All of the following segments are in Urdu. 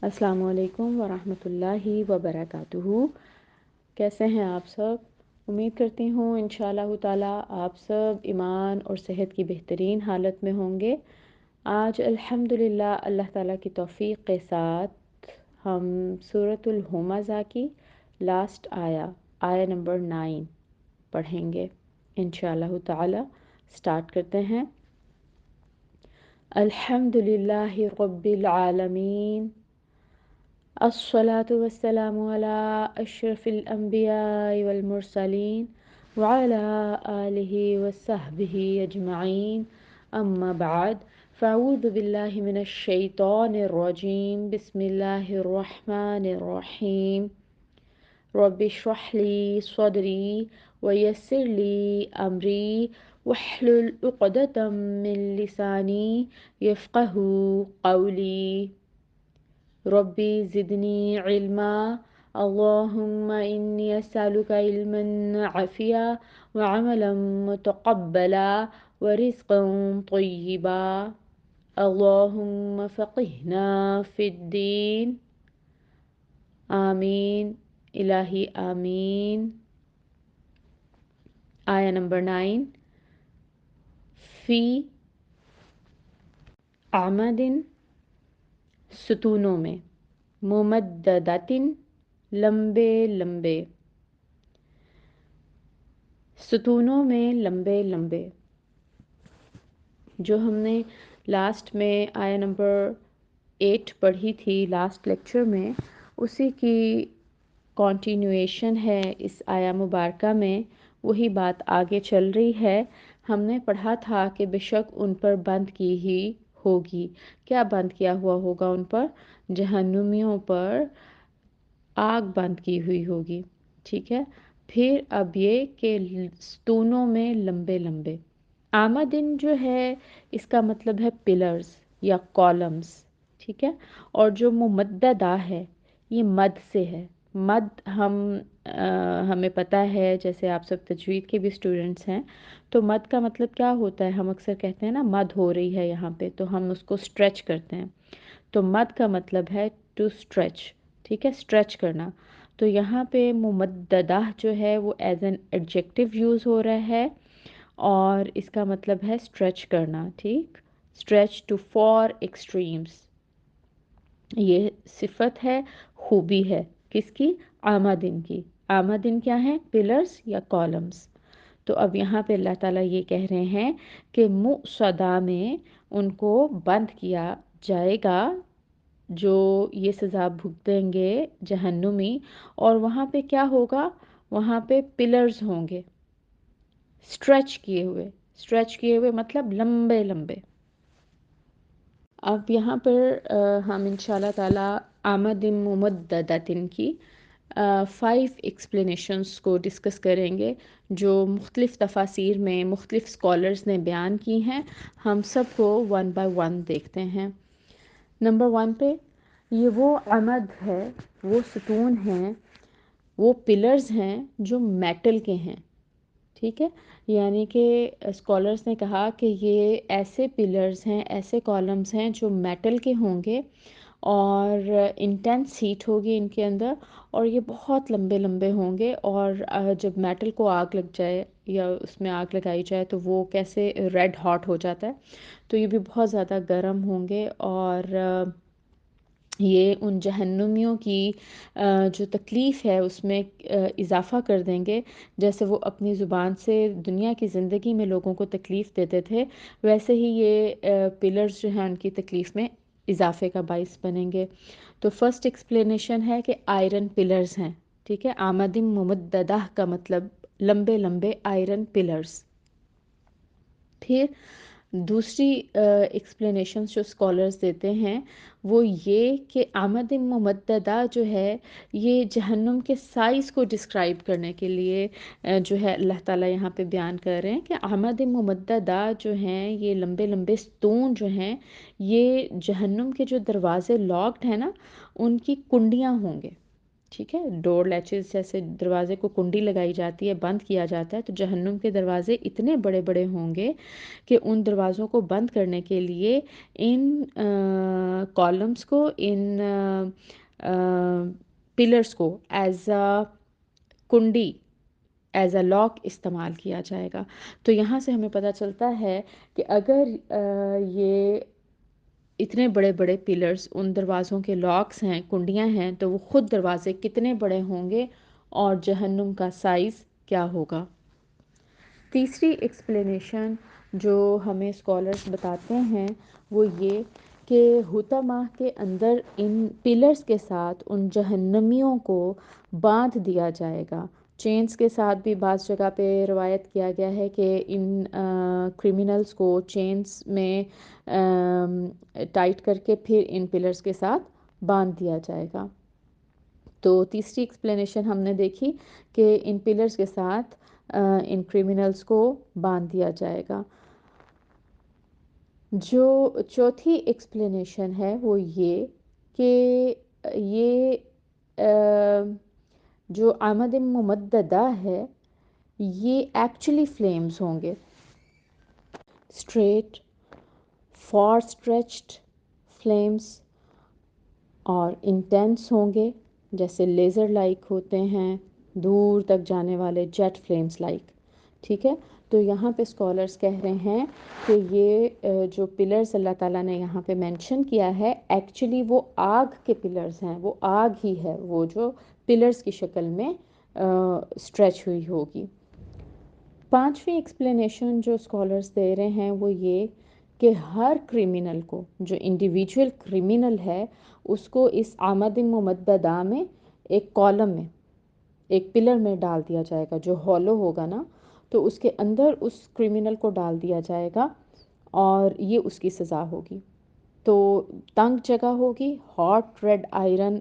السلام علیکم ورحمۃ اللہ وبرکاتہ۔ کیسے ہیں آپ سب؟ امید کرتی ہوں انشاءاللہ تعالی آپ سب ایمان اور صحت کی بہترین حالت میں ہوں گے۔ آج الحمدللہ اللہ تعالیٰ کی توفیق کے ساتھ ہم سورۃ الہمزہ کی لاسٹ آیا نمبر 9 پڑھیں گے انشاءاللہ تعالی۔ سٹارٹ کرتے ہیں۔ الحمدللہ رب العالمین، الصلاة والسلام على أشرف الأنبياء والمرسلين وعلى آله وصحبه أجمعين، أما بعد، فأعوذ بالله من الشيطان الرجيم، بسم الله الرحمن الرحيم، رب اشرح لي صدري ويسر لي أمري واحلل عقدة من لساني يفقه قولي، ربی زدنی علما، اللہم انی اسألک علما نافعا وعملا متقبلا ورزقا طیبا، اللہم فقہنا فی الدین، آمین الہی آمین۔ آیا نمبر 9، فی عمد، ستونوں میں، ممددتن، لمبے لمبے، ستونوں میں لمبے لمبے۔ جو ہم نے لاسٹ میں آیا نمبر 8 پڑھی تھی لاسٹ لیکچر میں، اسی کی کنٹینویشن ہے اس آیا مبارکہ میں، وہی بات آگے چل رہی ہے۔ ہم نے پڑھا تھا کہ بے شک ان پر بند کی ہی ہوگی۔ کیا بند کیا ہوا ہوگا ان پر؟ جہنمیوں پر آگ بند کی ہوئی ہوگی، ٹھیک ہے۔ پھر اب یہ کہ ستونوں میں لمبے لمبے۔ آمدن جو ہے اس کا مطلب ہے پلرز یا کالمز، ٹھیک ہے۔ اور جو ممددہ ہے یہ مد سے ہے۔ مد ہمیں پتہ ہے، جیسے آپ سب تجوید کے بھی اسٹوڈنٹس ہیں، تو مد کا مطلب کیا ہوتا ہے؟ ہم اکثر کہتے ہیں نا مد ہو رہی ہے یہاں پہ، تو ہم اس کو اسٹریچ کرتے ہیں۔ تو مد کا مطلب ہے ٹو اسٹریچ، ٹھیک ہے، اسٹریچ کرنا۔ تو یہاں پہ ممددہ جو ہے وہ ایز این ایڈجیکٹو یوز ہو رہا ہے، اور اس کا مطلب ہے اسٹریچ کرنا، ٹھیک، اسٹریچ ٹو فار ایکسٹریمز۔ یہ صفت ہے، خوبی ہے کس کی؟ آمدن کی۔ آمدن کیا ہے؟ پلرز یا کالمز۔ تو اب یہاں پہ اللہ تعالیٰ یہ کہہ رہے ہیں کہ مؤصدہ میں ان کو بند کیا جائے گا، جو یہ سزا بھگتیں گے جہنمی، اور وہاں پہ کیا ہوگا؟ وہاں پہ پلرز ہوں گے، اسٹریچ کیے ہوئے، اسٹریچ کیے ہوئے مطلب لمبے لمبے۔ اب یہاں پر ہم انشاءاللہ تعالیٰ آمد ممددتن کی 5 ایکسپلینیشنز کو ڈسکس کریں گے، جو مختلف تفاسیر میں مختلف اسکالرز نے بیان کی ہیں۔ ہم سب کو 1 بائی 1 دیکھتے ہیں۔ نمبر 1 پہ، یہ وہ عمد ہے، وہ ستون ہیں، وہ پلرز ہیں جو میٹل کے ہیں، ٹھیک ہے۔ یعنی کہ اسکالرز نے کہا کہ یہ ایسے پلرز ہیں، ایسے کالمز ہیں جو میٹل کے ہوں گے، اور انٹینس ہیٹ ہوگی ان کے اندر، اور یہ بہت لمبے لمبے ہوں گے، اور جب میٹل کو آگ لگ جائے یا اس میں آگ لگائی جائے تو وہ کیسے ریڈ ہاٹ ہو جاتا ہے، تو یہ بھی بہت زیادہ گرم ہوں گے، اور یہ ان جہنمیوں کی جو تکلیف ہے اس میں اضافہ کر دیں گے۔ جیسے وہ اپنی زبان سے دنیا کی زندگی میں لوگوں کو تکلیف دیتے تھے، ویسے ہی یہ پلرز جو ہیں ان کی تکلیف میں اضافے کا باعث بنیں گے۔ تو فرسٹ ایکسپلینیشن ہے کہ آئرن پلرز ہیں، ٹھیک ہے۔ آمدن ممددہ کا مطلب لمبے لمبے آئرن پلرز۔ پھر دوسری ایکسپلینیشنز جو اسکالرز دیتے ہیں وہ یہ کہ آمد ممددہ جو ہے یہ جہنم کے سائز کو ڈسکرائب کرنے کے لیے جو ہے اللہ تعالیٰ یہاں پہ بیان کر رہے ہیں کہ آمد ممددہ جو ہیں یہ لمبے لمبے ستون جو ہیں، یہ جہنم کے جو دروازے لاکڈ ہیں نا، ان کی کنڈیاں ہوں گے، ٹھیک ہے، ڈور لیچز جیسے دروازے کو کنڈی لگائی جاتی ہے، بند کیا جاتا ہے، تو جہنم کے دروازے اتنے بڑے بڑے ہوں گے کہ ان دروازوں کو بند کرنے کے لیے ان کالمز کو، ان پلرز کو as a Kundi, as a lock استعمال کیا جائے گا۔ تو یہاں سے ہمیں پتہ چلتا ہے کہ اگر یہ اتنے بڑے بڑے پلرز ان دروازوں کے لاکس ہیں، کنڈیاں ہیں، تو وہ خود دروازے کتنے بڑے ہوں گے اور جہنم کا سائز کیا ہوگا۔ تیسری ایکسپلینیشن جو ہمیں اسکالرز بتاتے ہیں وہ یہ کہ حطمہ کے اندر ان پلرز کے ساتھ ان جہنمیوں کو باندھ دیا جائے گا۔ چینز کے ساتھ بھی بعض جگہ پہ روایت کیا گیا ہے کہ ان کرمنلز کو چینز میں ٹائٹ کر کے پھر ان پلرز کے ساتھ باندھ دیا جائے گا۔ تو تیسری ایکسپلینیشن ہم نے دیکھی کہ ان پلرز کے ساتھ ان کرمنلز کو باندھ دیا جائے گا۔ جو چوتھی ایکسپلینیشن ہے وہ یہ کہ یہ جو آمد ممددہ ہے یہ ایکچولی فلیمز ہوں گے، اسٹریٹ فار اسٹریچڈ فلیمز، اور انٹینس ہوں گے جیسے لیزر لائک ہوتے ہیں، دور تک جانے والے جیٹ فلیمز لائک۔ ٹھیک ہے، تو یہاں پہ اسکالرز کہہ رہے ہیں کہ یہ جو پلرز اللہ تعالیٰ نے یہاں پہ مینشن کیا ہے ایکچولی وہ آگ کے پلرز ہیں، وہ آگ ہی ہے، وہ جو پلرز کی شکل میں اسٹریچ ہوئی ہوگی۔ پانچویں ایکسپلینیشن جو اسکالرز دے رہے ہیں وہ یہ کہ ہر کرمنل کو، جو انڈیویجول کرمنل ہے اس کو اس آمد ممددہ میں ایک کالم میں، ایک پلر میں ڈال دیا جائے گا جو ہالو ہوگا نا، تو اس کے اندر اس کرمنل کو ڈال دیا جائے گا اور یہ اس کی سزا ہوگی۔ تو تنگ جگہ ہوگی، ہاٹ ریڈ آئرن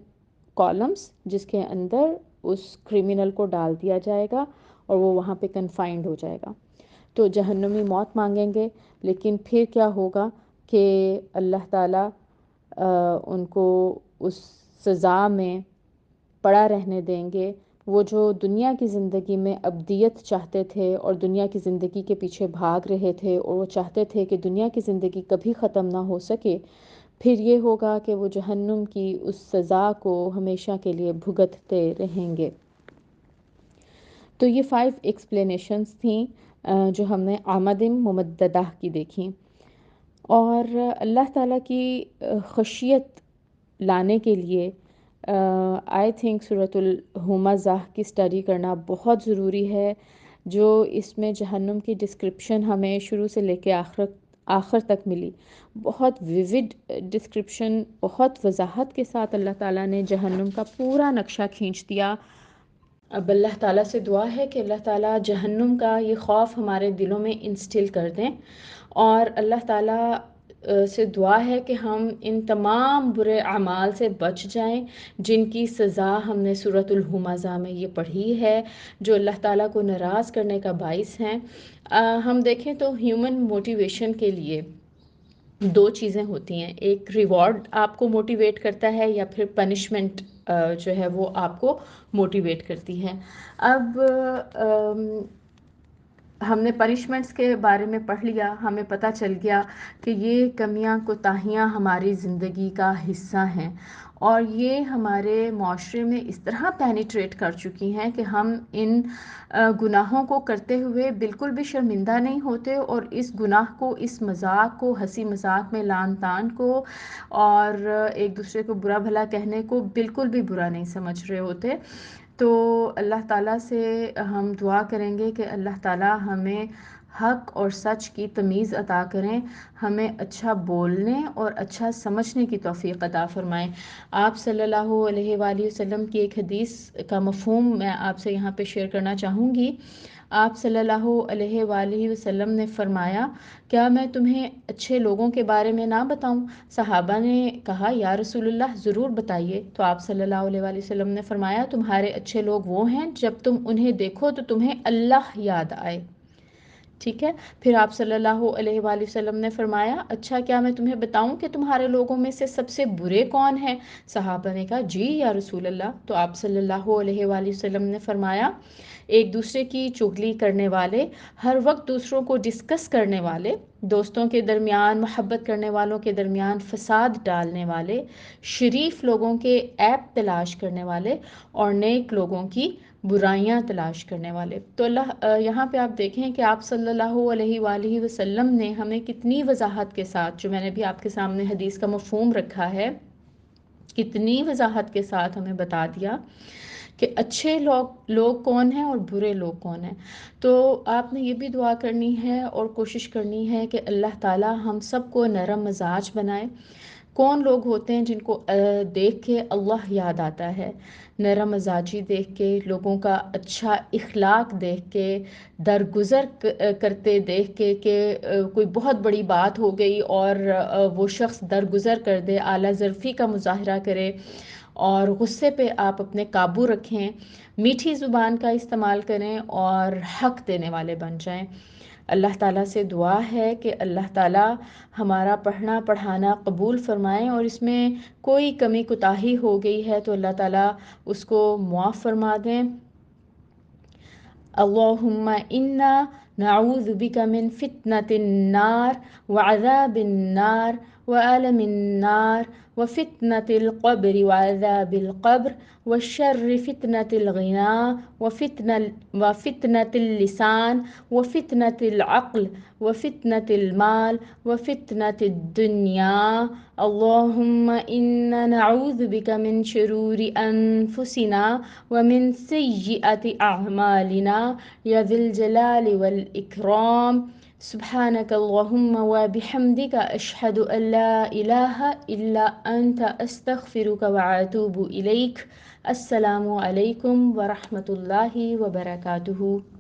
کالمز جس کے اندر اس کرمنل کو ڈال دیا جائے گا اور وہ وہاں پہ کنفائنڈ ہو جائے گا۔ تو جہنمی موت مانگیں گے، لیکن پھر کیا ہوگا کہ اللہ تعالیٰ ان کو اس سزا میں پڑا رہنے دیں گے۔ وہ جو دنیا کی زندگی میں ابدیت چاہتے تھے اور دنیا کی زندگی کے پیچھے بھاگ رہے تھے اور وہ چاہتے تھے کہ دنیا کی زندگی کبھی ختم نہ ہو سکے، پھر یہ ہوگا کہ وہ جہنم کی اس سزا کو ہمیشہ کے لیے بھگتتے رہیں گے۔ تو یہ 5 ایکسپلینیشنز تھیں جو ہم نے آمد ممددہ کی دیکھیں، اور اللہ تعالیٰ کی خشیت لانے کے لیے آئی تھنک سورۃ الہمزہ کی اسٹڈی کرنا بہت ضروری ہے، جو اس میں جہنم کی ڈسکرپشن ہمیں شروع سے لے کے آخر تک ملی۔ بہت ویوڈ ڈسکرپشن، بہت وضاحت کے ساتھ اللہ تعالیٰ نے جہنم کا پورا نقشہ کھینچ دیا۔ اب اللہ تعالیٰ سے دعا ہے کہ اللہ تعالیٰ جہنم کا یہ خوف ہمارے دلوں میں انسٹل کر دیں، اور اللہ تعالیٰ سے دعا ہے کہ ہم ان تمام برے اعمال سے بچ جائیں جن کی سزا ہم نے سورۃ الہمزہ میں یہ پڑھی ہے، جو اللہ تعالیٰ کو ناراض کرنے کا باعث ہیں۔ ہم دیکھیں تو ہیومن موٹیویشن کے لیے 2 چیزیں ہوتی ہیں، ایک ریوارڈ آپ کو موٹیویٹ کرتا ہے یا پھر پنشمنٹ جو ہے وہ آپ کو موٹیویٹ کرتی ہے۔ اب ہم نے پنشمنٹس کے بارے میں پڑھ لیا، ہمیں پتہ چل گیا کہ یہ کمیاں کوتاہیاں ہماری زندگی کا حصہ ہیں، اور یہ ہمارے معاشرے میں اس طرح پینیٹریٹ کر چکی ہیں کہ ہم ان گناہوں کو کرتے ہوئے بالکل بھی شرمندہ نہیں ہوتے، اور اس گناہ کو، اس مذاق کو، ہنسی مذاق میں لعن طعن کو اور ایک دوسرے کو برا بھلا کہنے کو بالکل بھی برا نہیں سمجھ رہے ہوتے۔ تو اللہ تعالیٰ سے ہم دعا کریں گے کہ اللہ تعالیٰ ہمیں حق اور سچ کی تمیز عطا کریں، ہمیں اچھا بولنے اور اچھا سمجھنے کی توفیق عطا فرمائیں۔ آپ صلی اللہ علیہ وآلہ وسلم کی ایک حدیث کا مفہوم میں آپ سے یہاں پہ شیئر کرنا چاہوں گی۔ آپ صلی اللہ علیہ وآلہ وسلم نے فرمایا، کیا میں تمہیں اچھے لوگوں کے بارے میں نہ بتاؤں؟ صحابہ نے کہا یا رسول اللہ ضرور بتائیے۔ تو آپ صلی اللہ علیہ وآلہ وسلم نے فرمایا، تمہارے اچھے لوگ وہ ہیں جب تم انہیں دیکھو تو تمہیں اللہ یاد آئے۔ ٹھیک ہے. پھر آپ صلی اللہ علیہ وآلہ وسلم نے فرمایا اچھا کیا میں تمہیں بتاؤں کہ تمہارے لوگوں میں سے سب سے برے کون ہیں؟ صحابہ نے کہا جی یا رسول اللہ. تو آپ صلی اللہ علیہ وآلہ وسلم نے فرمایا ایک دوسرے کی چغلی کرنے والے، ہر وقت دوسروں کو ڈسکس کرنے والے، دوستوں کے درمیان محبت کرنے والوں کے درمیان فساد ڈالنے والے، شریف لوگوں کے عیب تلاش کرنے والے اور نیک لوگوں کی برائیاں تلاش کرنے والے. تو یہاں پہ آپ دیکھیں کہ آپ صلی اللہ علیہ وآلہ وسلم نے ہمیں کتنی وضاحت کے ساتھ، جو میں نے بھی آپ کے سامنے حدیث کا مفہوم رکھا ہے، کتنی وضاحت کے ساتھ ہمیں بتا دیا کہ اچھے لوگ کون ہیں اور برے لوگ کون ہیں. تو آپ نے یہ بھی دعا کرنی ہے اور کوشش کرنی ہے کہ اللہ تعالی ہم سب کو نرم مزاج بنائے. کون لوگ ہوتے ہیں جن کو دیکھ کے اللہ یاد آتا ہے؟ نرم مزاجی دیکھ کے، لوگوں کا اچھا اخلاق دیکھ کے، درگزر کرتے دیکھ کے کہ کوئی بہت بڑی بات ہو گئی اور وہ شخص درگزر کر دے، اعلیٰ ظرفی کا مظاہرہ کرے اور غصے پہ آپ اپنے قابو رکھیں، میٹھی زبان کا استعمال کریں اور حق دینے والے بن جائیں. اللہ تعالیٰ سے دعا ہے کہ اللہ تعالیٰ ہمارا پڑھنا پڑھانا قبول فرمائیں، اور اس میں کوئی کمی کوتاہی ہو گئی ہے تو اللہ تعالیٰ اس کو معاف فرما دیں. اللہم انا نعوذ بک من فتنة النار وعذاب النار وعلم النار وفتنة القبر وعذاب القبر وشر فتنة الغنى وفتنة اللسان وفتنة العقل وفتنة المال وفتنة الدنيا. اللهم إنا نعوذ بك من شرور أنفسنا ومن سيئة أعمالنا يا ذي الجلال والإكرام. سبحانك اللهم وبحمدك أشهد أن لا إله إلا أنت أستغفرك وأتوب إليك. السلام علیکم ورحمۃ اللہ وبرکاتہ.